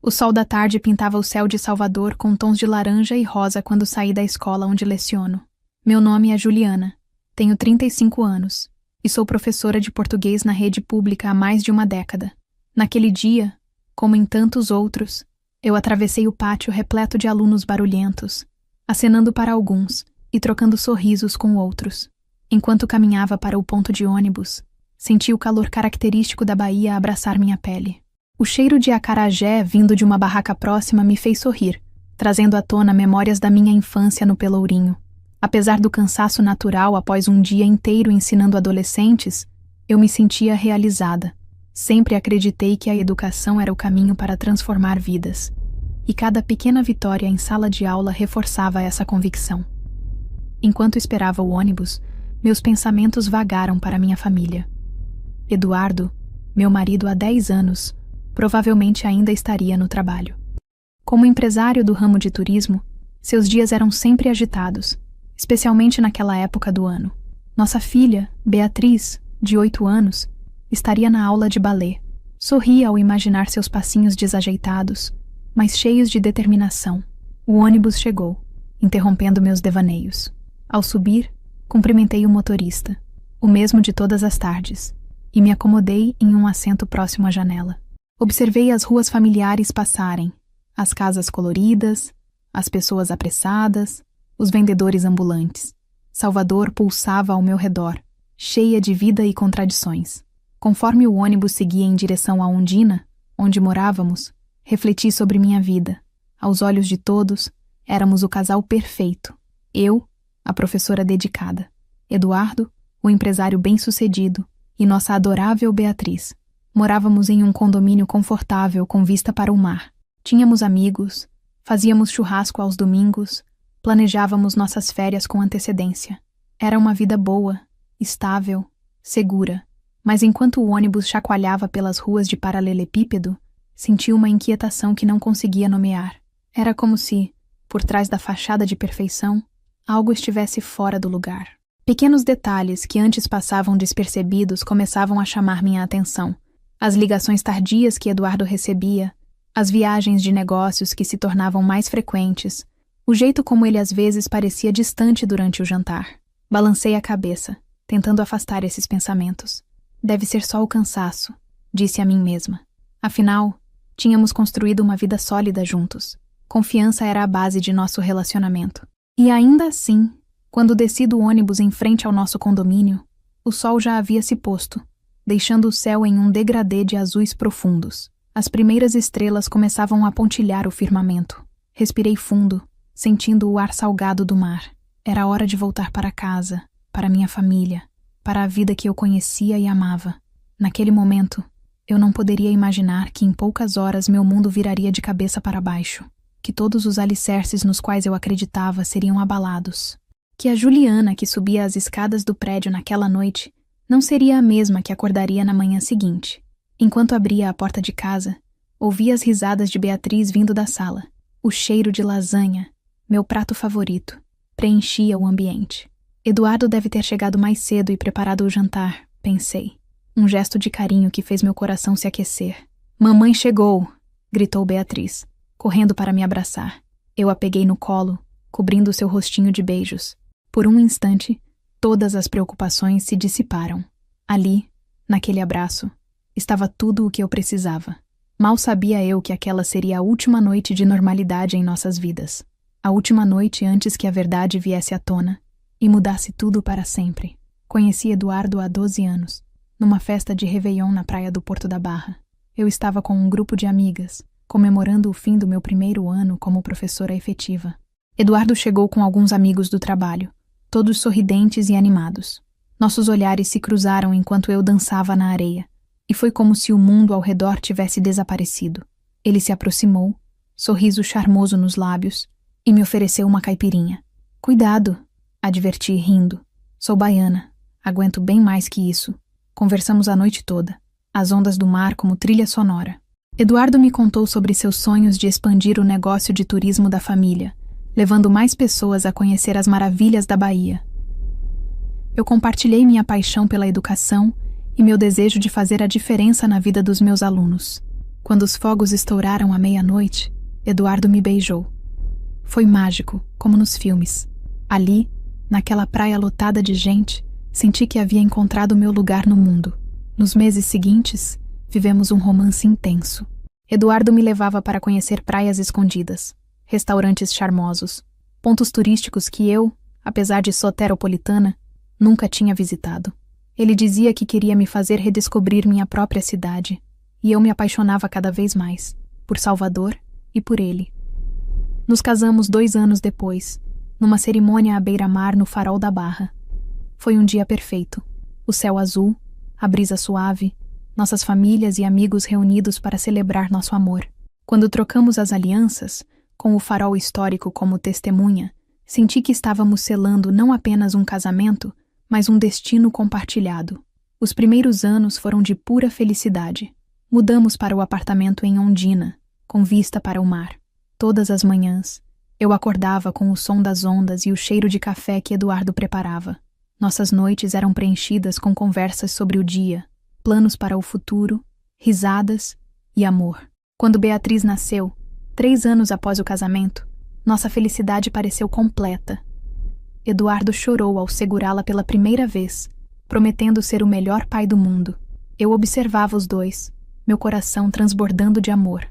O sol da tarde pintava o céu de Salvador com tons de laranja e rosa quando saí da escola onde leciono. Meu nome é Juliana, tenho 35 anos e sou professora de português na rede pública há mais de uma década. Naquele dia, como em tantos outros, eu atravessei o pátio repleto de alunos barulhentos, acenando para alguns e trocando sorrisos com outros. Enquanto caminhava para o ponto de ônibus, senti o calor característico da Bahia abraçar minha pele. O cheiro de acarajé vindo de uma barraca próxima me fez sorrir, trazendo à tona memórias da minha infância no Pelourinho. Apesar do cansaço natural após um dia inteiro ensinando adolescentes, eu me sentia realizada. Sempre acreditei que a educação era o caminho para transformar vidas. E cada pequena vitória em sala de aula reforçava essa convicção. Enquanto esperava o ônibus, meus pensamentos vagaram para minha família. Eduardo, meu marido há 10 anos, provavelmente ainda estaria no trabalho. Como empresário do ramo de turismo, seus dias eram sempre agitados, especialmente naquela época do ano. Nossa filha, Beatriz, de 8 anos, estaria na aula de balé. Sorria ao imaginar seus passinhos desajeitados, mas cheios de determinação. O ônibus chegou, interrompendo meus devaneios. Ao subir, cumprimentei o motorista, o mesmo de todas as tardes, e me acomodei em um assento próximo à janela. Observei as ruas familiares passarem, as casas coloridas, as pessoas apressadas, os vendedores ambulantes. Salvador pulsava ao meu redor, cheia de vida e contradições. Conforme o ônibus seguia em direção a Ondina, onde morávamos, refleti sobre minha vida. Aos olhos de todos, éramos o casal perfeito. Eu, a professora dedicada. Eduardo, o empresário bem-sucedido, e nossa adorável Beatriz. Morávamos em um condomínio confortável com vista para o mar. Tínhamos amigos, fazíamos churrasco aos domingos, planejávamos nossas férias com antecedência. Era uma vida boa, estável, segura. Mas enquanto o ônibus chacoalhava pelas ruas de paralelepípedo, senti uma inquietação que não conseguia nomear. Era como se, por trás da fachada de perfeição, algo estivesse fora do lugar. Pequenos detalhes que antes passavam despercebidos começavam a chamar minha atenção. As ligações tardias que Eduardo recebia, as viagens de negócios que se tornavam mais frequentes, o jeito como ele às vezes parecia distante durante o jantar. Balancei a cabeça, tentando afastar esses pensamentos. Deve ser só o cansaço, disse a mim mesma. Afinal, tínhamos construído uma vida sólida juntos. Confiança era a base de nosso relacionamento. E ainda assim, quando desci do ônibus em frente ao nosso condomínio, o sol já havia se posto, deixando o céu em um degradê de azuis profundos. As primeiras estrelas começavam a pontilhar o firmamento. Respirei fundo, sentindo o ar salgado do mar. Era hora de voltar para casa, para minha família, para a vida que eu conhecia e amava. Naquele momento, eu não poderia imaginar que em poucas horas meu mundo viraria de cabeça para baixo, que todos os alicerces nos quais eu acreditava seriam abalados, que a Juliana que subia as escadas do prédio naquela noite não seria a mesma que acordaria na manhã seguinte. Enquanto abria a porta de casa, ouvi as risadas de Beatriz vindo da sala. O cheiro de lasanha, meu prato favorito, preenchia o ambiente. Eduardo deve ter chegado mais cedo e preparado o jantar, pensei. Um gesto de carinho que fez meu coração se aquecer. "Mamãe chegou!" gritou Beatriz, correndo para me abraçar. Eu a peguei no colo, cobrindo seu rostinho de beijos. Por um instante, todas as preocupações se dissiparam. Ali, naquele abraço, estava tudo o que eu precisava. Mal sabia eu que aquela seria a última noite de normalidade em nossas vidas. A última noite antes que a verdade viesse à tona e mudasse tudo para sempre. Conheci Eduardo há 12 anos, numa festa de Réveillon na praia do Porto da Barra. Eu estava com um grupo de amigas, comemorando o fim do meu primeiro ano como professora efetiva. Eduardo chegou com alguns amigos do trabalho, todos sorridentes e animados. Nossos olhares se cruzaram enquanto eu dançava na areia, e foi como se o mundo ao redor tivesse desaparecido. Ele se aproximou, sorriso charmoso nos lábios, e me ofereceu uma caipirinha. "Cuidado", adverti rindo. "Sou baiana, aguento bem mais que isso." Conversamos a noite toda, as ondas do mar como trilha sonora. Eduardo me contou sobre seus sonhos de expandir o negócio de turismo da família, levando mais pessoas a conhecer as maravilhas da Bahia. Eu compartilhei minha paixão pela educação e meu desejo de fazer a diferença na vida dos meus alunos. Quando os fogos estouraram à meia-noite, Eduardo me beijou. Foi mágico, como nos filmes. Ali, naquela praia lotada de gente, senti que havia encontrado meu lugar no mundo. Nos meses seguintes, vivemos um romance intenso. Eduardo me levava para conhecer praias escondidas, restaurantes charmosos, pontos turísticos que eu, apesar de soteropolitana, nunca tinha visitado. Ele dizia que queria me fazer redescobrir minha própria cidade, e eu me apaixonava cada vez mais, por Salvador e por ele. Nos casamos 2 anos depois, numa cerimônia à beira-mar no Farol da Barra. Foi um dia perfeito. O céu azul, a brisa suave, nossas famílias e amigos reunidos para celebrar nosso amor. Quando trocamos as alianças, com o farol histórico como testemunha, senti que estávamos selando não apenas um casamento, mas um destino compartilhado. Os primeiros anos foram de pura felicidade. Mudamos para o apartamento em Ondina, com vista para o mar. Todas as manhãs, eu acordava com o som das ondas e o cheiro de café que Eduardo preparava. Nossas noites eram preenchidas com conversas sobre o dia, planos para o futuro, risadas e amor. Quando Beatriz nasceu, 3 anos após o casamento, nossa felicidade pareceu completa. Eduardo chorou ao segurá-la pela primeira vez, prometendo ser o melhor pai do mundo. Eu observava os dois, meu coração transbordando de amor.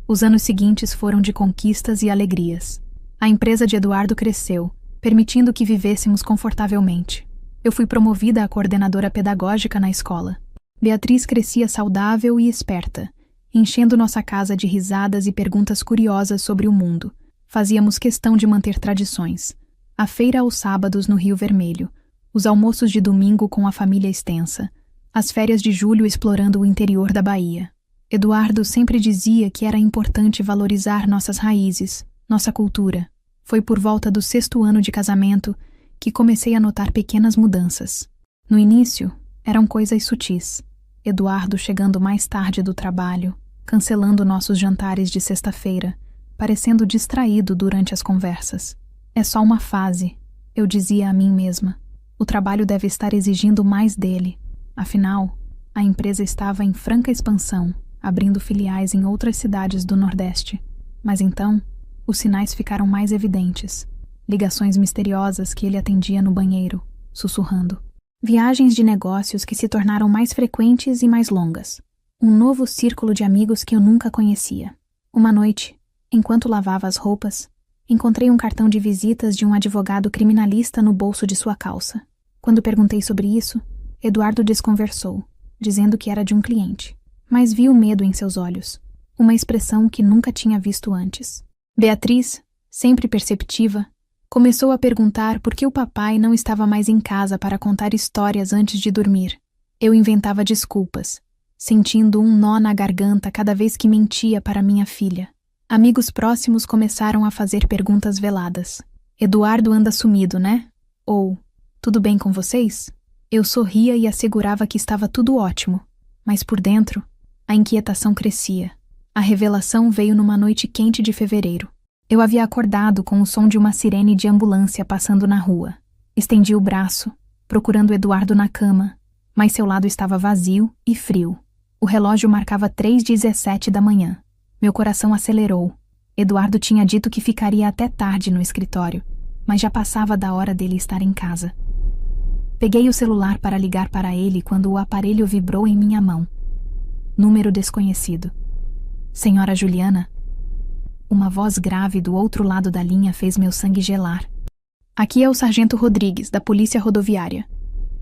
Os anos seguintes foram de conquistas e alegrias. A empresa de Eduardo cresceu, permitindo que vivêssemos confortavelmente. Eu fui promovida a coordenadora pedagógica na escola. Beatriz crescia saudável e esperta, enchendo nossa casa de risadas e perguntas curiosas sobre o mundo. Fazíamos questão de manter tradições. A feira aos sábados no Rio Vermelho, os almoços de domingo com a família extensa, as férias de julho explorando o interior da Bahia. Eduardo sempre dizia que era importante valorizar nossas raízes, nossa cultura. Foi por volta do 6º ano de casamento que comecei a notar pequenas mudanças. No início, eram coisas sutis. Eduardo chegando mais tarde do trabalho, cancelando nossos jantares de sexta-feira, parecendo distraído durante as conversas. É só uma fase, eu dizia a mim mesma. O trabalho deve estar exigindo mais dele. Afinal, a empresa estava em franca expansão, abrindo filiais em outras cidades do Nordeste. Mas então, os sinais ficaram mais evidentes. Ligações misteriosas que ele atendia no banheiro, sussurrando. Viagens de negócios que se tornaram mais frequentes e mais longas. Um novo círculo de amigos que eu nunca conhecia. Uma noite, enquanto lavava as roupas, encontrei um cartão de visitas de um advogado criminalista no bolso de sua calça. Quando perguntei sobre isso, Eduardo desconversou, dizendo que era de um cliente. Mas vi o medo em seus olhos, uma expressão que nunca tinha visto antes. Beatriz, sempre perceptiva, começou a perguntar por que o papai não estava mais em casa para contar histórias antes de dormir. Eu inventava desculpas, sentindo um nó na garganta cada vez que mentia para minha filha. Amigos próximos começaram a fazer perguntas veladas. Eduardo anda sumido, né? Ou, tudo bem com vocês? Eu sorria e assegurava que estava tudo ótimo, mas por dentro, a inquietação crescia. A revelação veio numa noite quente de fevereiro. Eu havia acordado com o som de uma sirene de ambulância passando na rua. Estendi o braço, procurando Eduardo na cama, mas seu lado estava vazio e frio. O relógio marcava 3h17 da manhã. Meu coração acelerou. Eduardo tinha dito que ficaria até tarde no escritório, mas já passava da hora dele estar em casa. Peguei o celular para ligar para ele quando o aparelho vibrou em minha mão. Número desconhecido. Senhora Juliana? Uma voz grave do outro lado da linha fez meu sangue gelar. Aqui é o Sargento Rodrigues, da Polícia Rodoviária.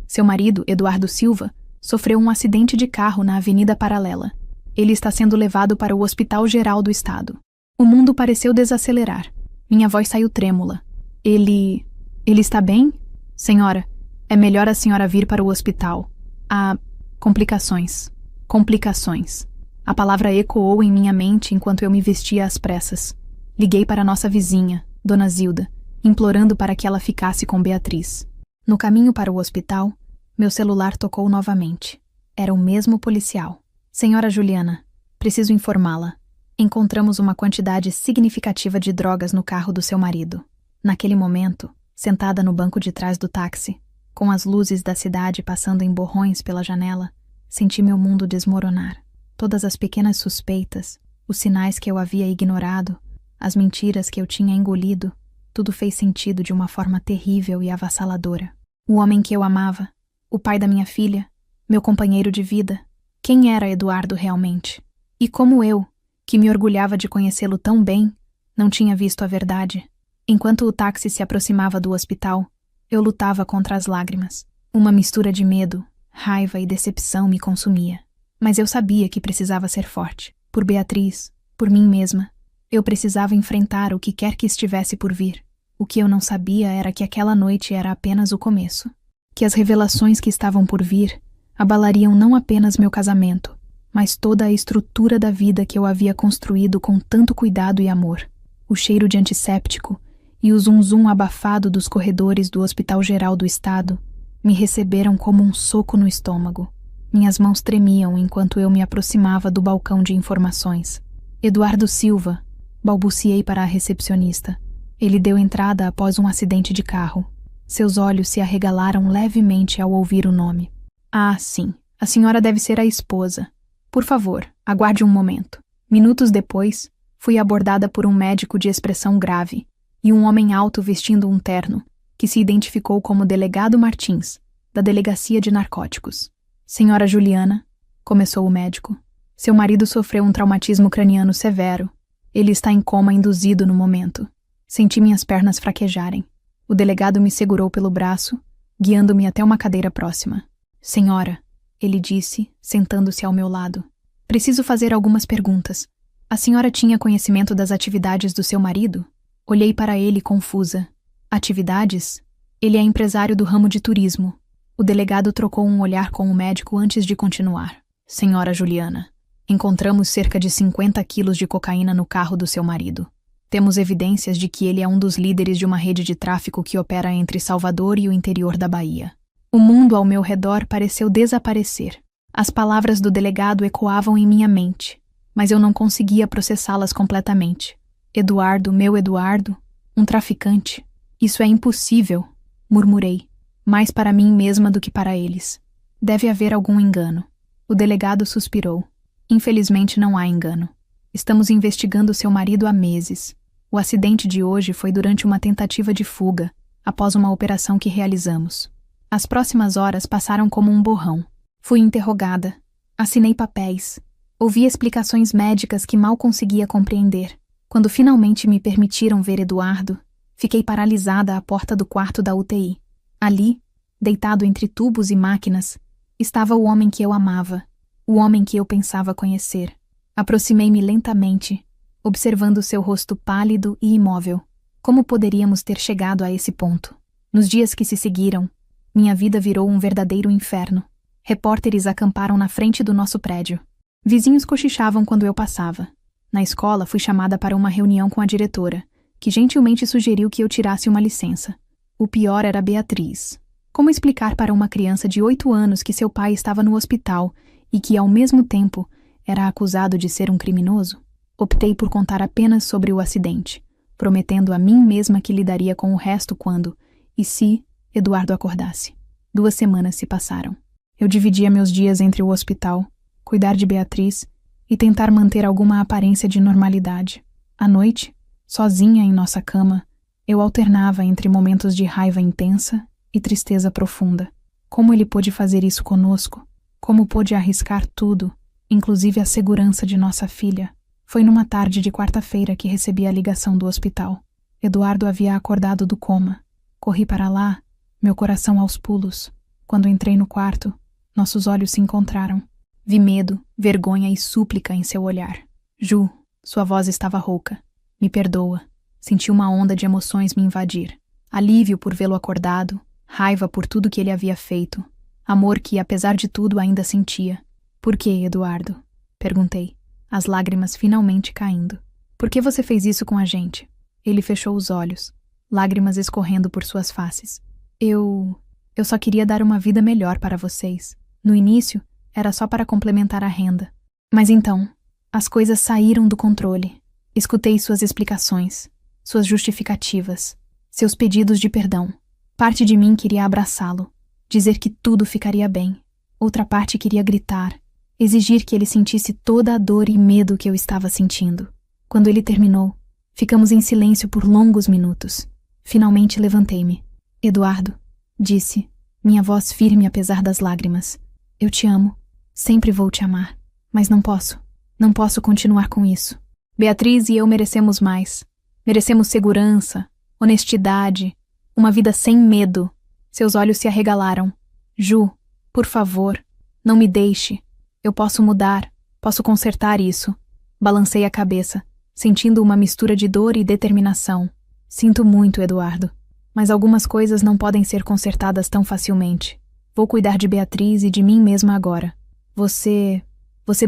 Seu marido, Eduardo Silva, sofreu um acidente de carro na Avenida Paralela. Ele está sendo levado para o Hospital Geral do Estado. O mundo pareceu desacelerar. Minha voz saiu trêmula. Ele está bem? Senhora, é melhor a senhora vir para o hospital. Há complicações. Complicações. A palavra ecoou em minha mente enquanto eu me vestia às pressas. Liguei para nossa vizinha, Dona Zilda, implorando para que ela ficasse com Beatriz. No caminho para o hospital, meu celular tocou novamente. Era o mesmo policial. Senhora Juliana, preciso informá-la. Encontramos uma quantidade significativa de drogas no carro do seu marido. Naquele momento, sentada no banco de trás do táxi, com as luzes da cidade passando em borrões pela janela, senti meu mundo desmoronar. Todas as pequenas suspeitas, os sinais que eu havia ignorado, as mentiras que eu tinha engolido, tudo fez sentido de uma forma terrível e avassaladora. O homem que eu amava, o pai da minha filha, meu companheiro de vida, quem era Eduardo realmente? E como eu, que me orgulhava de conhecê-lo tão bem, não tinha visto a verdade. Enquanto o táxi se aproximava do hospital, eu lutava contra as lágrimas. Uma mistura de medo, raiva e decepção me consumia. Mas eu sabia que precisava ser forte. Por Beatriz, por mim mesma. Eu precisava enfrentar o que quer que estivesse por vir. O que eu não sabia era que aquela noite era apenas o começo. Que as revelações que estavam por vir abalariam não apenas meu casamento, mas toda a estrutura da vida que eu havia construído com tanto cuidado e amor. O cheiro de antisséptico e o zum-zum abafado dos corredores do Hospital Geral do Estado me receberam como um soco no estômago. Minhas mãos tremiam enquanto eu me aproximava do balcão de informações. Eduardo Silva, balbuciei para a recepcionista. Ele deu entrada após um acidente de carro. Seus olhos se arregalaram levemente ao ouvir o nome. Ah, sim, a senhora deve ser a esposa. Por favor, aguarde um momento. Minutos depois, fui abordada por um médico de expressão grave e um homem alto vestindo um terno, que se identificou como Delegado Martins, da Delegacia de Narcóticos. Senhora Juliana, começou o médico, seu marido sofreu um traumatismo craniano severo. Ele está em coma induzido no momento. Senti minhas pernas fraquejarem. O delegado me segurou pelo braço, guiando-me até uma cadeira próxima. Senhora, ele disse, sentando-se ao meu lado. Preciso fazer algumas perguntas. A senhora tinha conhecimento das atividades do seu marido? Olhei para ele confusa. Atividades? Ele é empresário do ramo de turismo. O delegado trocou um olhar com o médico antes de continuar. Senhora Juliana, encontramos cerca de 50 quilos de cocaína no carro do seu marido. Temos evidências de que ele é um dos líderes de uma rede de tráfico que opera entre Salvador e o interior da Bahia. O mundo ao meu redor pareceu desaparecer. As palavras do delegado ecoavam em minha mente, mas eu não conseguia processá-las completamente. Eduardo, meu Eduardo, um traficante. Isso é impossível, murmurei, mais para mim mesma do que para eles. Deve haver algum engano. O delegado suspirou. Infelizmente não há engano. Estamos investigando seu marido há meses. O acidente de hoje foi durante uma tentativa de fuga, após uma operação que realizamos. As próximas horas passaram como um borrão. Fui interrogada. Assinei papéis. Ouvi explicações médicas que mal conseguia compreender. Quando finalmente me permitiram ver Eduardo, fiquei paralisada à porta do quarto da UTI. Ali, deitado entre tubos e máquinas, estava o homem que eu amava, o homem que eu pensava conhecer. Aproximei-me lentamente, observando seu rosto pálido e imóvel. Como poderíamos ter chegado a esse ponto? Nos dias que se seguiram, minha vida virou um verdadeiro inferno. Repórteres acamparam na frente do nosso prédio. Vizinhos cochichavam quando eu passava. Na escola, fui chamada para uma reunião com a diretora, que gentilmente sugeriu que eu tirasse uma licença. O pior era Beatriz. Como explicar para uma criança de 8 anos que seu pai estava no hospital e que, ao mesmo tempo, era acusado de ser um criminoso? Optei por contar apenas sobre o acidente, prometendo a mim mesma que lidaria com o resto quando, e se, Eduardo acordasse. 2 semanas se passaram. Eu dividia meus dias entre o hospital, cuidar de Beatriz e tentar manter alguma aparência de normalidade. À noite, sozinha em nossa cama, eu alternava entre momentos de raiva intensa e tristeza profunda. Como ele pôde fazer isso conosco? Como pôde arriscar tudo, inclusive a segurança de nossa filha? Foi numa tarde de quarta-feira que recebi a ligação do hospital. Eduardo havia acordado do coma. Corri para lá, meu coração aos pulos. Quando entrei no quarto, nossos olhos se encontraram. Vi medo, vergonha e súplica em seu olhar. Ju, sua voz estava rouca. Me perdoa. Senti uma onda de emoções me invadir. Alívio por vê-lo acordado, raiva por tudo que ele havia feito, amor que, apesar de tudo, ainda sentia. Por que, Eduardo? Perguntei, as lágrimas finalmente caindo. Por que você fez isso com a gente? Ele fechou os olhos, lágrimas escorrendo por suas faces. Eu só queria dar uma vida melhor para vocês. No início, era só para complementar a renda. Mas então, as coisas saíram do controle. Escutei suas explicações, suas justificativas, seus pedidos de perdão. Parte de mim queria abraçá-lo, dizer que tudo ficaria bem. Outra parte queria gritar, exigir que ele sentisse toda a dor e medo que eu estava sentindo. Quando ele terminou, ficamos em silêncio por longos minutos. Finalmente levantei-me. Eduardo, disse, minha voz firme apesar das lágrimas. Eu te amo. Sempre vou te amar. Mas não posso. Não posso continuar com isso. Beatriz e eu merecemos mais. Merecemos segurança, honestidade, uma vida sem medo. Seus olhos se arregalaram. Ju, por favor, não me deixe. Eu posso mudar, posso consertar isso. Balancei a cabeça, sentindo uma mistura de dor e determinação. Sinto muito, Eduardo, mas algumas coisas não podem ser consertadas tão facilmente. Vou cuidar de Beatriz e de mim mesma agora. Você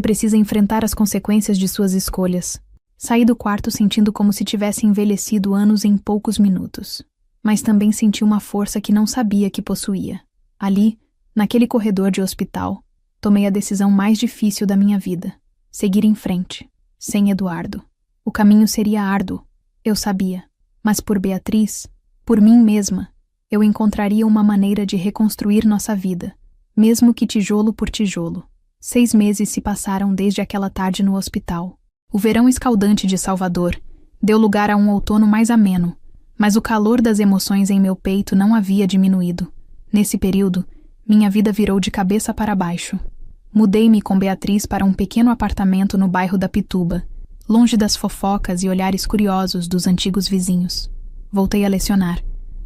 precisa enfrentar as consequências de suas escolhas. Saí do quarto sentindo como se tivesse envelhecido anos em poucos minutos. Mas também senti uma força que não sabia que possuía. Ali, naquele corredor de hospital, tomei a decisão mais difícil da minha vida. Seguir em frente, sem Eduardo. O caminho seria árduo, eu sabia. Mas por Beatriz, por mim mesma, eu encontraria uma maneira de reconstruir nossa vida, mesmo que tijolo por tijolo. 6 meses se passaram desde aquela tarde no hospital. O verão escaldante de Salvador deu lugar a um outono mais ameno, mas o calor das emoções em meu peito não havia diminuído. Nesse período, minha vida virou de cabeça para baixo. Mudei-me com Beatriz para um pequeno apartamento no bairro da Pituba, longe das fofocas e olhares curiosos dos antigos vizinhos. Voltei a lecionar,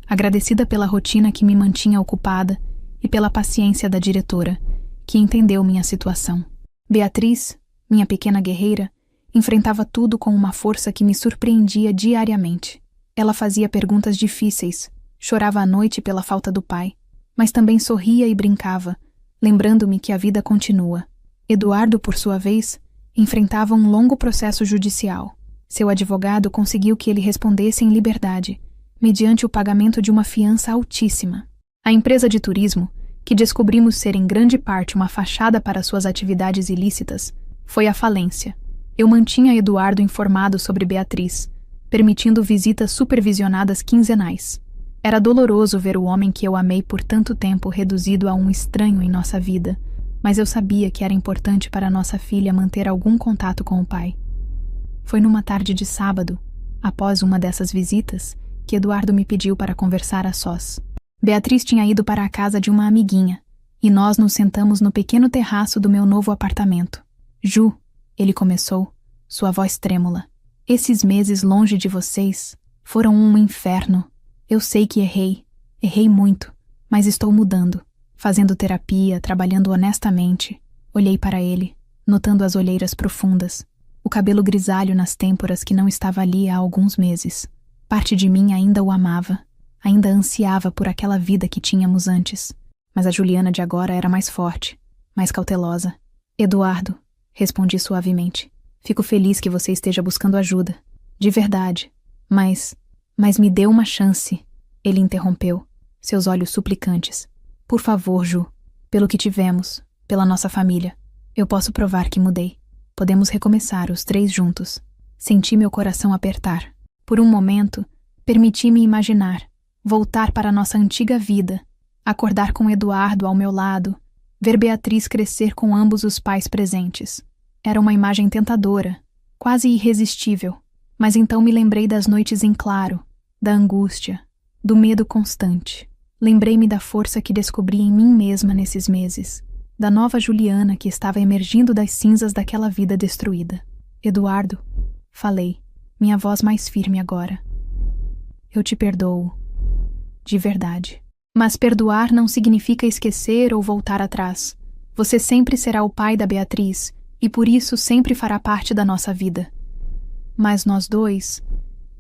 agradecida pela rotina que me mantinha ocupada e pela paciência da diretora, que entendeu minha situação. Beatriz, minha pequena guerreira, enfrentava tudo com uma força que me surpreendia diariamente. Ela fazia perguntas difíceis, chorava à noite pela falta do pai, mas também sorria e brincava, lembrando-me que a vida continua. Eduardo, por sua vez, enfrentava um longo processo judicial. Seu advogado conseguiu que ele respondesse em liberdade, mediante o pagamento de uma fiança altíssima. A empresa de turismo, que descobrimos ser em grande parte uma fachada para suas atividades ilícitas, foi à falência. Eu mantinha Eduardo informado sobre Beatriz, permitindo visitas supervisionadas quinzenais. Era doloroso ver o homem que eu amei por tanto tempo reduzido a um estranho em nossa vida, mas eu sabia que era importante para nossa filha manter algum contato com o pai. Foi numa tarde de sábado, após uma dessas visitas, que Eduardo me pediu para conversar a sós. Beatriz tinha ido para a casa de uma amiguinha, e nós nos sentamos no pequeno terraço do meu novo apartamento. Ju, ele começou, sua voz trêmula. Esses meses longe de vocês foram um inferno. Eu sei que errei muito, mas estou mudando. Fazendo terapia, trabalhando honestamente. Olhei para ele, notando as olheiras profundas, o cabelo grisalho nas têmporas que não estava ali há alguns meses. Parte de mim ainda o amava, ainda ansiava por aquela vida que tínhamos antes. Mas a Juliana de agora era mais forte, mais cautelosa. Eduardo, respondi suavemente. Fico feliz que você esteja buscando ajuda. De verdade. Mas me dê uma chance. Ele interrompeu, seus olhos suplicantes. Por favor, Ju, pelo que tivemos, pela nossa família. Eu posso provar que mudei. Podemos recomeçar os 3 juntos. Senti meu coração apertar. Por um momento, permiti-me imaginar, voltar para nossa antiga vida, acordar com Eduardo ao meu lado, ver Beatriz crescer com ambos os pais presentes. Era uma imagem tentadora, quase irresistível, mas então me lembrei das noites em claro, da angústia, do medo constante. Lembrei-me da força que descobri em mim mesma nesses meses, da nova Juliana que estava emergindo das cinzas daquela vida destruída. Eduardo, falei, minha voz mais firme agora. Eu te perdoo. De verdade. Mas perdoar não significa esquecer ou voltar atrás. Você sempre será o pai da Beatriz e por isso sempre fará parte da nossa vida. Mas nós dois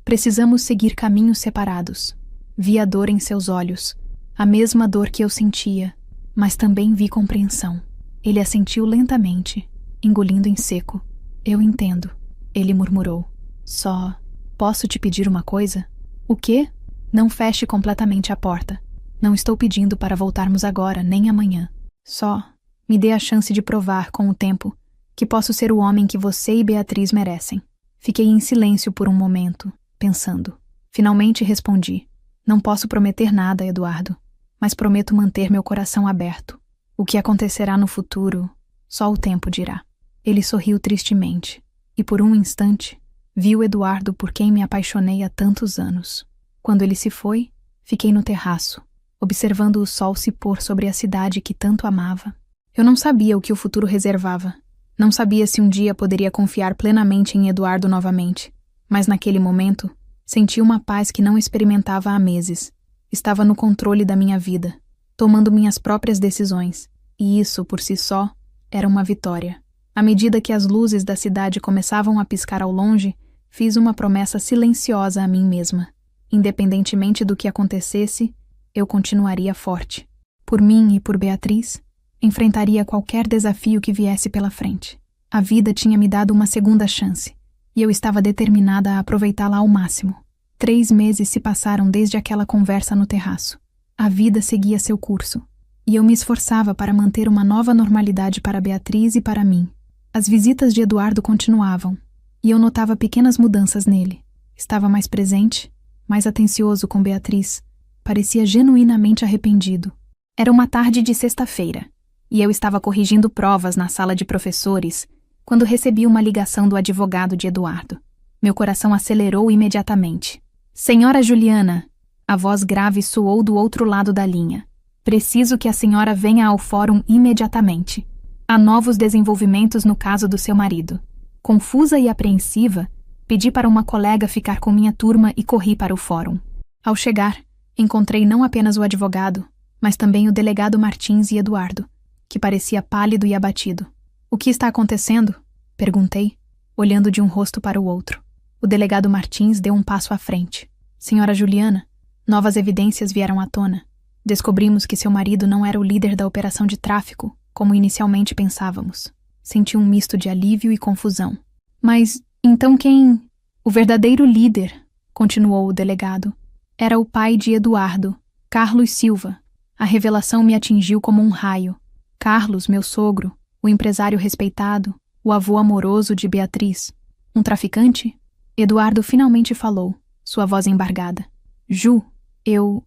precisamos seguir caminhos separados. Vi a dor em seus olhos, a mesma dor que eu sentia, mas também vi compreensão. Ele assentiu lentamente, engolindo em seco. Eu entendo, ele murmurou. Só, posso te pedir uma coisa? O quê? Não feche completamente a porta. Não estou pedindo para voltarmos agora, nem amanhã. Só, me dê a chance de provar, com o tempo, que posso ser o homem que você e Beatriz merecem. Fiquei em silêncio por um momento, pensando. Finalmente respondi. Não posso prometer nada, Eduardo, mas prometo manter meu coração aberto. O que acontecerá no futuro, Só o tempo dirá. Ele sorriu tristemente, e por um instante, vi o Eduardo por quem me apaixonei há tantos anos. Quando ele se foi, fiquei no terraço, observando o sol se pôr sobre a cidade que tanto amava. Eu não sabia o que o futuro reservava. Não sabia se um dia poderia confiar plenamente em Eduardo novamente. Mas naquele momento, senti uma paz que não experimentava há meses. Estava no controle da minha vida, tomando minhas próprias decisões. E isso, por si só, era uma vitória. À medida que as luzes da cidade começavam a piscar ao longe, fiz uma promessa silenciosa a mim mesma. Independentemente do que acontecesse, eu continuaria forte. Por mim e por Beatriz, enfrentaria qualquer desafio que viesse pela frente. A vida tinha me dado uma segunda chance, e eu estava determinada a aproveitá-la ao máximo. 3 meses se passaram desde aquela conversa no terraço. A vida seguia seu curso, e eu me esforçava para manter uma nova normalidade para Beatriz e para mim. As visitas de Eduardo continuavam, e eu notava pequenas mudanças nele. Estava mais presente, mais atencioso com Beatriz. Parecia genuinamente arrependido. Era uma tarde de sexta-feira, e eu estava corrigindo provas na sala de professores quando recebi uma ligação do advogado de Eduardo. Meu coração acelerou imediatamente. Senhora Juliana, a voz grave soou do outro lado da linha. Preciso que a senhora venha ao fórum imediatamente. Há novos desenvolvimentos no caso do seu marido. Confusa e apreensiva, pedi para uma colega ficar com minha turma e corri para o fórum. Ao chegar, encontrei não apenas o advogado, mas também o delegado Martins e Eduardo, que parecia pálido e abatido. O que está acontecendo? Perguntei, olhando de um rosto para o outro. O delegado Martins deu um passo à frente. Senhora Juliana, novas evidências vieram à tona. Descobrimos que seu marido não era o líder da operação de tráfico, como inicialmente pensávamos. Senti um misto de alívio e confusão. Mas, então quem? O verdadeiro líder, continuou o delegado, era o pai de Eduardo, Carlos Silva. A revelação me atingiu como um raio. Carlos, meu sogro, o empresário respeitado, o avô amoroso de Beatriz. Um traficante? Eduardo finalmente falou, sua voz embargada. Ju, eu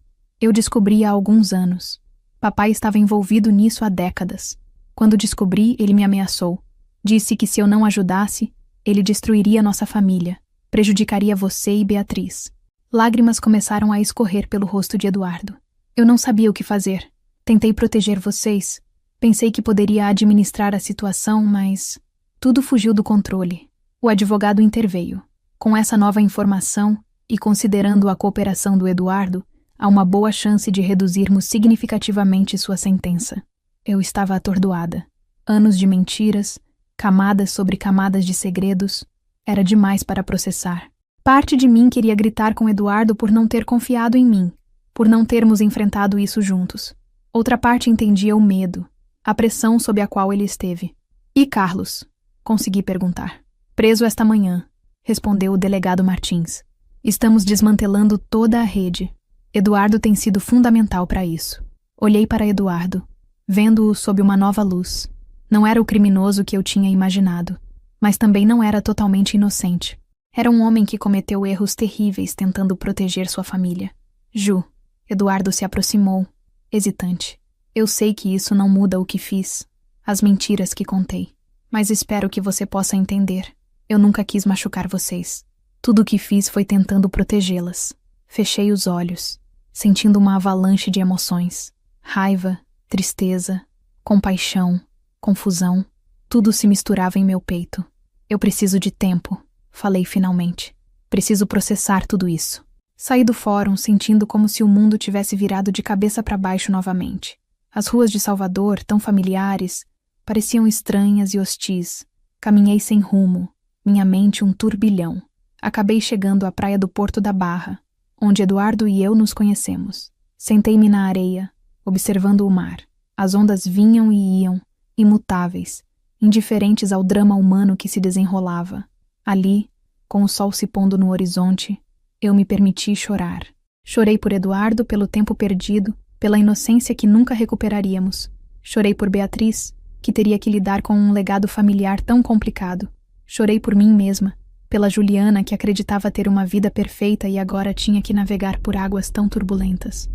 descobri há alguns anos. Papai estava envolvido nisso há décadas. Quando descobri, ele me ameaçou. Disse que se eu não ajudasse, ele destruiria nossa família, prejudicaria você e Beatriz. Lágrimas começaram a escorrer pelo rosto de Eduardo. Eu não sabia o que fazer. Tentei proteger vocês. Pensei que poderia administrar a situação, mas tudo fugiu do controle. O advogado interveio. Com essa nova informação, e considerando a cooperação do Eduardo, há uma boa chance de reduzirmos significativamente sua sentença. Eu estava atordoada. Anos de mentiras, camadas sobre camadas de segredos, era demais para processar. Parte de mim queria gritar com Eduardo por não ter confiado em mim, por não termos enfrentado isso juntos. Outra parte entendia o medo, a pressão sob a qual ele esteve. E Carlos? Consegui perguntar. Preso esta manhã, respondeu o delegado Martins. Estamos desmantelando toda a rede. Eduardo tem sido fundamental para isso. Olhei para Eduardo, vendo-o sob uma nova luz. Não era o criminoso que eu tinha imaginado, mas também não era totalmente inocente. Era um homem que cometeu erros terríveis tentando proteger sua família. Ju, Eduardo se aproximou, hesitante. Eu sei que isso não muda o que fiz, as mentiras que contei, mas espero que você possa entender. Eu nunca quis machucar vocês. Tudo o que fiz foi tentando protegê-las. Fechei os olhos, sentindo uma avalanche de emoções. Raiva, tristeza, compaixão, confusão. Tudo se misturava em meu peito. Eu preciso de tempo, falei finalmente. Preciso processar tudo isso. Saí do fórum sentindo como se o mundo tivesse virado de cabeça para baixo novamente. As ruas de Salvador, tão familiares, pareciam estranhas e hostis. Caminhei sem rumo, minha mente um turbilhão. Acabei chegando à praia do Porto da Barra, onde Eduardo e eu nos conhecemos. Sentei-me na areia, observando o mar. As ondas vinham e iam, imutáveis, indiferentes ao drama humano que se desenrolava. Ali, com o sol se pondo no horizonte, eu me permiti chorar. Chorei por Eduardo, pelo tempo perdido, pela inocência que nunca recuperaríamos. Chorei por Beatriz, que teria que lidar com um legado familiar tão complicado. Chorei por mim mesma, pela Juliana, que acreditava ter uma vida perfeita e agora tinha que navegar por águas tão turbulentas.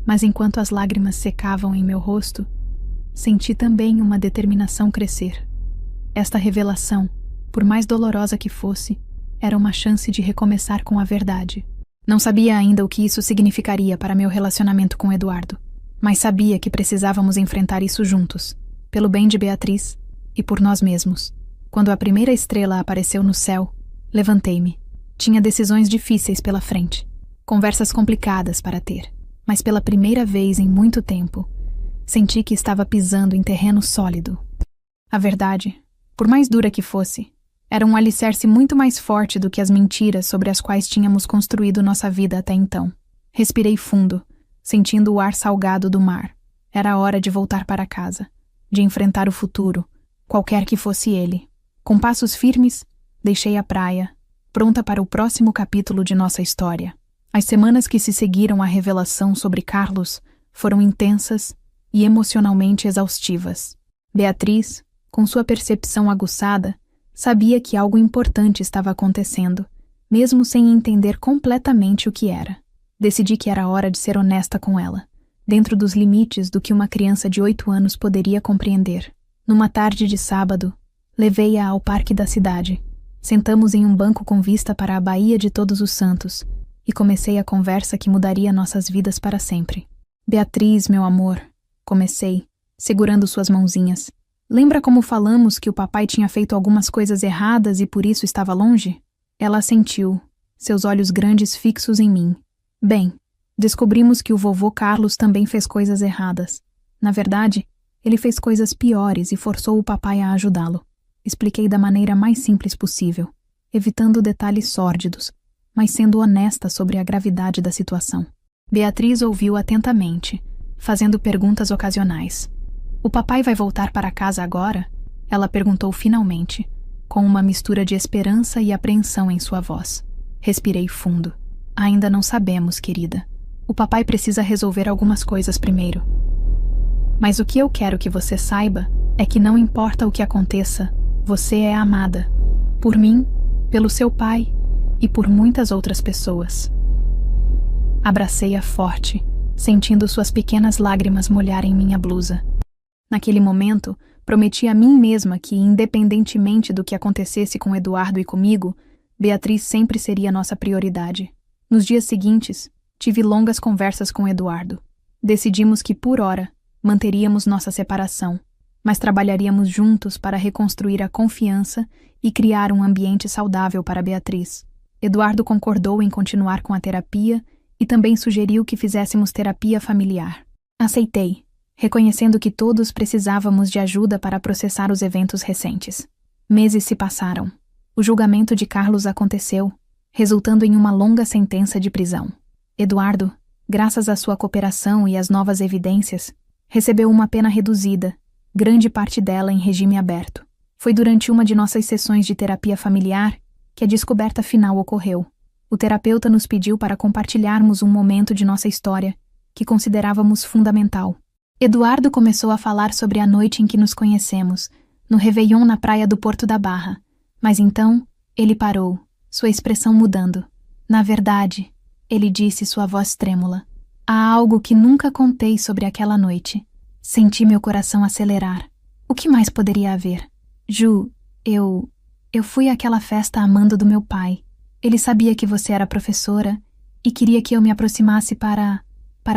Mas enquanto as lágrimas secavam em meu rosto, senti também uma determinação crescer. Esta revelação, por mais dolorosa que fosse, era uma chance de recomeçar com a verdade. Não sabia ainda o que isso significaria para meu relacionamento com Eduardo, mas sabia que precisávamos enfrentar isso juntos, pelo bem de Beatriz e por nós mesmos. Quando a primeira estrela apareceu no céu, levantei-me. Tinha decisões difíceis pela frente, conversas complicadas para ter, mas pela primeira vez em muito tempo, senti que estava pisando em terreno sólido. A verdade, por mais dura que fosse, era um alicerce muito mais forte do que as mentiras sobre as quais tínhamos construído nossa vida até então. Respirei fundo, sentindo o ar salgado do mar. Era hora de voltar para casa, de enfrentar o futuro, qualquer que fosse ele. Com passos firmes, deixei a praia, pronta para o próximo capítulo de nossa história. As semanas que se seguiram à revelação sobre Carlos foram intensas e emocionalmente exaustivas. Beatriz, com sua percepção aguçada, sabia que algo importante estava acontecendo, mesmo sem entender completamente o que era. Decidi que era hora de ser honesta com ela, dentro dos limites do que uma criança de 8 anos poderia compreender. Numa tarde de sábado, levei-a ao parque da cidade. Sentamos em um banco com vista para a Baía de Todos os Santos e comecei a conversa que mudaria nossas vidas para sempre. Beatriz, meu amor, comecei, segurando suas mãozinhas. Lembra como falamos que o papai tinha feito algumas coisas erradas e por isso estava longe? Ela assentiu, seus olhos grandes fixos em mim. Bem, descobrimos que o vovô Carlos também fez coisas erradas. Na verdade, ele fez coisas piores e forçou o papai a ajudá-lo. Expliquei da maneira mais simples possível, evitando detalhes sórdidos, mas sendo honesta sobre a gravidade da situação. Beatriz ouviu atentamente, fazendo perguntas ocasionais. "O papai vai voltar para casa agora?" Ela perguntou finalmente, com uma mistura de esperança e apreensão em sua voz. Respirei fundo. "Ainda não sabemos, querida. O papai precisa resolver algumas coisas primeiro. Mas o que eu quero que você saiba é que não importa o que aconteça, você é amada. Por mim, pelo seu pai e por muitas outras pessoas." Abracei-a forte, sentindo suas pequenas lágrimas molharem minha blusa. Naquele momento, prometi a mim mesma que, independentemente do que acontecesse com Eduardo e comigo, Beatriz sempre seria nossa prioridade. Nos dias seguintes, tive longas conversas com Eduardo. Decidimos que, por hora, manteríamos nossa separação, mas trabalharíamos juntos para reconstruir a confiança e criar um ambiente saudável para Beatriz. Eduardo concordou em continuar com a terapia e também sugeriu que fizéssemos terapia familiar. Aceitei, reconhecendo que todos precisávamos de ajuda para processar os eventos recentes. Meses se passaram. O julgamento de Carlos aconteceu, resultando em uma longa sentença de prisão. Eduardo, graças à sua cooperação e às novas evidências, recebeu uma pena reduzida, grande parte dela em regime aberto. Foi durante uma de nossas sessões de terapia familiar que a descoberta final ocorreu. O terapeuta nos pediu para compartilharmos um momento de nossa história que considerávamos fundamental. Eduardo começou a falar sobre a noite em que nos conhecemos, no Réveillon na praia do Porto da Barra. Mas então, ele parou, sua expressão mudando. "Na verdade", ele disse, sua voz trêmula, "há algo que nunca contei sobre aquela noite." Senti meu coração acelerar. O que mais poderia haver? "Ju, eu fui àquela festa amando do meu pai. Ele sabia que você era professora e queria que eu me aproximasse para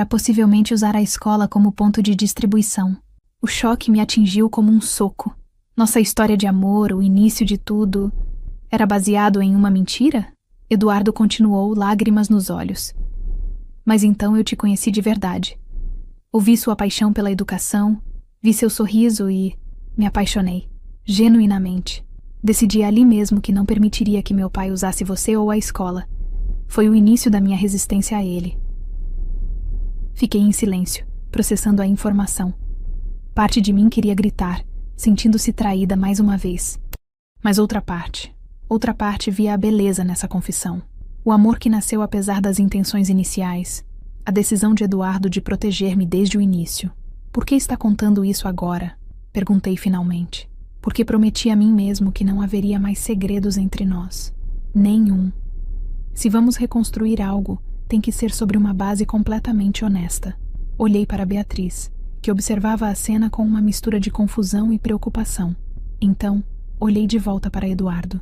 possivelmente usar a escola como ponto de distribuição." O choque me atingiu como um soco. Nossa história de amor, o início de tudo, era baseado em uma mentira? Eduardo continuou, lágrimas nos olhos. "Mas então eu te conheci de verdade. Ouvi sua paixão pela educação, vi seu sorriso e me apaixonei, genuinamente. Decidi ali mesmo que não permitiria que meu pai usasse você ou a escola. Foi o início da minha resistência a ele." Fiquei em silêncio, processando a informação. Parte de mim queria gritar, sentindo-se traída mais uma vez. Mas outra parte via a beleza nessa confissão. O amor que nasceu apesar das intenções iniciais. A decisão de Eduardo de proteger-me desde o início. "Por que está contando isso agora?" Perguntei finalmente. "Porque prometi a mim mesmo que não haveria mais segredos entre nós. Nenhum. Se vamos reconstruir algo, tem que ser sobre uma base completamente honesta." Olhei para Beatriz, que observava a cena com uma mistura de confusão e preocupação. Então, olhei de volta para Eduardo.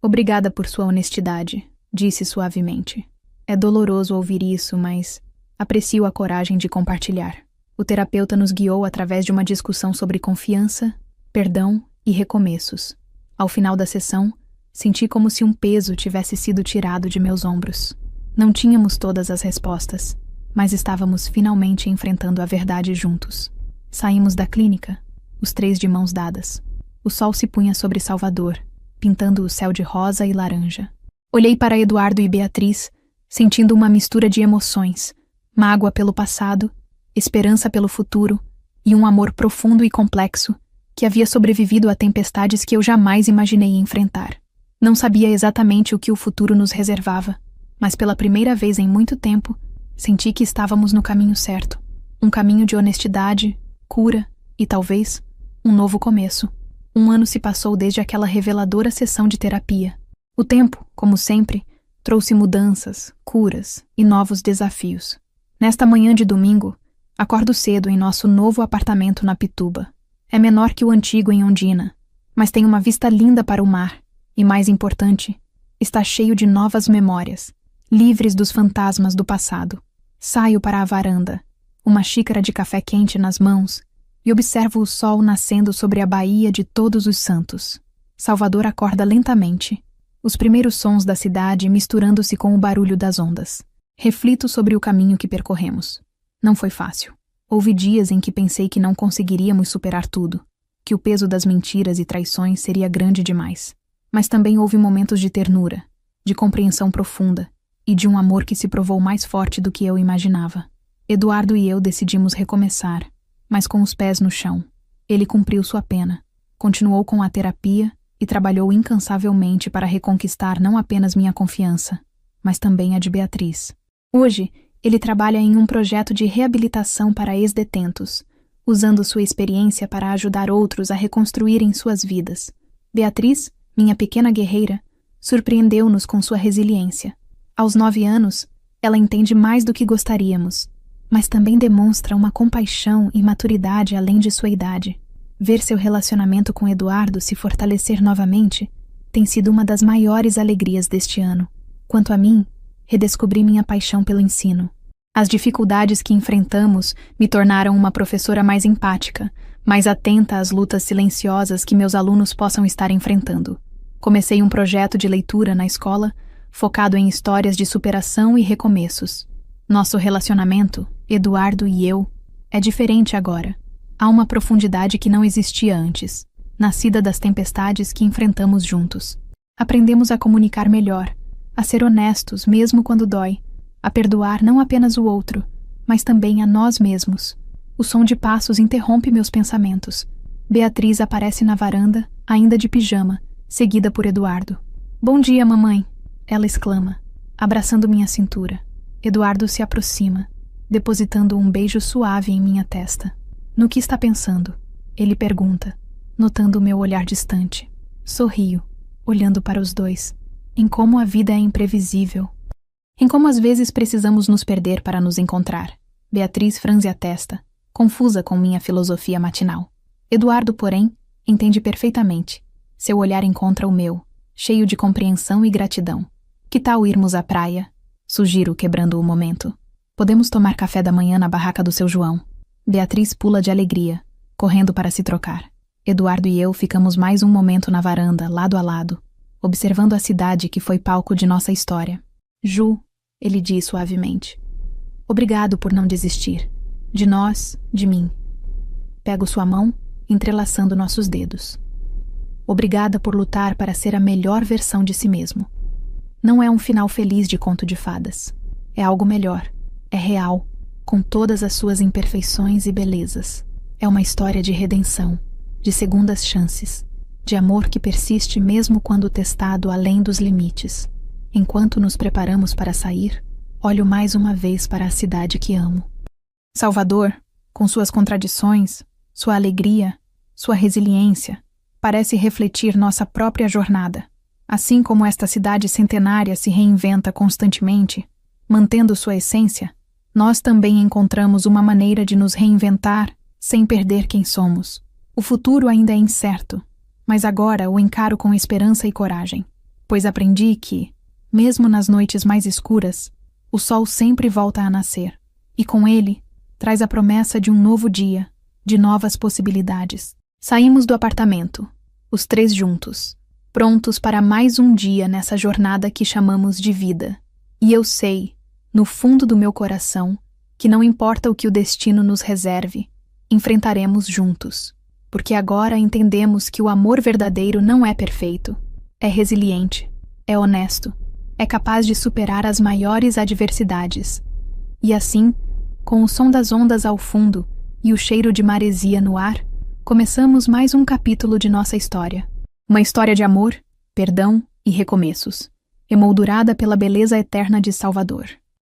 Obrigada por sua honestidade, disse suavemente. É doloroso ouvir isso, mas aprecio a coragem de compartilhar. O terapeuta nos guiou através de uma discussão sobre confiança, perdão e recomeços. Ao final da sessão, senti como se um peso tivesse sido tirado de meus ombros. Não tínhamos todas as respostas, mas estávamos finalmente enfrentando a verdade juntos. Saímos da clínica, os três de mãos dadas. O sol se punha sobre Salvador, pintando o céu de rosa e laranja. Olhei para Eduardo e Beatriz, sentindo uma mistura de emoções, mágoa pelo passado, esperança pelo futuro e um amor profundo e complexo que havia sobrevivido a tempestades que eu jamais imaginei enfrentar. Não sabia exatamente o que o futuro nos reservava, mas pela primeira vez em muito tempo, senti que estávamos no caminho certo. Um caminho de honestidade, cura e, talvez, um novo começo. Um ano se passou desde aquela reveladora sessão de terapia. O tempo, como sempre, trouxe mudanças, curas e novos desafios. Nesta manhã de domingo, acordo cedo em nosso novo apartamento na Pituba. É menor que o antigo em Ondina, mas tem uma vista linda para o mar e, mais importante, está cheio de novas memórias, livres dos fantasmas do passado. Saio para a varanda, uma xícara de café quente nas mãos, e observo o sol nascendo sobre a Baía de Todos os Santos. Salvador acorda lentamente, os primeiros sons da cidade misturando-se com o barulho das ondas. Reflito sobre o caminho que percorremos. Não foi fácil. Houve dias em que pensei que não conseguiríamos superar tudo, que o peso das mentiras e traições seria grande demais. Mas também houve momentos de ternura, de compreensão profunda e de um amor que se provou mais forte do que eu imaginava. Eduardo e eu decidimos recomeçar, mas com os pés no chão. Ele cumpriu sua pena, continuou com a terapia e trabalhou incansavelmente para reconquistar não apenas minha confiança, mas também a de Beatriz. Hoje, ele trabalha em um projeto de reabilitação para ex-detentos, usando sua experiência para ajudar outros a reconstruírem suas vidas. Beatriz, minha pequena guerreira, surpreendeu-nos com sua resiliência. Aos 9 anos, ela entende mais do que gostaríamos, mas também demonstra uma compaixão e maturidade além de sua idade. Ver seu relacionamento com Eduardo se fortalecer novamente tem sido uma das maiores alegrias deste ano. Quanto a mim, redescobri minha paixão pelo ensino. As dificuldades que enfrentamos me tornaram uma professora mais empática, mais atenta às lutas silenciosas que meus alunos possam estar enfrentando. Comecei um projeto de leitura na escola, focado em histórias de superação e recomeços. Nosso relacionamento, Eduardo e eu, é diferente agora. Há uma profundidade que não existia antes, nascida das tempestades que enfrentamos juntos. Aprendemos a comunicar melhor, a ser honestos mesmo quando dói, a perdoar não apenas o outro, mas também a nós mesmos. O som de passos interrompe meus pensamentos. Beatriz aparece na varanda, ainda de pijama, seguida por Eduardo. "Bom dia, mamãe!" ela exclama, abraçando minha cintura. Eduardo se aproxima, depositando um beijo suave em minha testa. "No que está pensando?" ele pergunta, notando o meu olhar distante. Sorrio, olhando para os dois, em como a vida é imprevisível, em como às vezes precisamos nos perder para nos encontrar. Beatriz franze a testa, confusa com minha filosofia matinal. Eduardo, porém, entende perfeitamente. Seu olhar encontra o meu, cheio de compreensão e gratidão. "Que tal irmos à praia?" sugiro, quebrando o momento. "Podemos tomar café da manhã na barraca do seu João." Beatriz pula de alegria, correndo para se trocar. Eduardo e eu ficamos mais um momento na varanda, lado a lado, observando a cidade que foi palco de nossa história. "Ju", ele diz suavemente, "obrigado por não desistir. De nós, de mim." Pego sua mão, entrelaçando nossos dedos. "Obrigada por lutar para ser a melhor versão de si mesmo." Não é um final feliz de conto de fadas. É algo melhor. É real, com todas as suas imperfeições e belezas. É uma história de redenção, de segundas chances, de amor que persiste mesmo quando testado além dos limites. Enquanto nos preparamos para sair, olho mais uma vez para a cidade que amo. Salvador, com suas contradições, sua alegria, sua resiliência, parece refletir nossa própria jornada. Assim como esta cidade centenária se reinventa constantemente, mantendo sua essência, nós também encontramos uma maneira de nos reinventar sem perder quem somos. O futuro ainda é incerto, mas agora o encaro com esperança e coragem, pois aprendi que, mesmo nas noites mais escuras, o sol sempre volta a nascer, e com ele traz a promessa de um novo dia, de novas possibilidades. Saímos do apartamento, os três juntos, prontos para mais um dia nessa jornada que chamamos de vida. E eu sei, no fundo do meu coração, que não importa o que o destino nos reserve, enfrentaremos juntos. Porque agora entendemos que o amor verdadeiro não é perfeito, é resiliente, é honesto, é capaz de superar as maiores adversidades. E assim, com o som das ondas ao fundo e o cheiro de maresia no ar, começamos mais um capítulo de nossa história. Uma história de amor, perdão e recomeços, emoldurada pela beleza eterna de Salvador.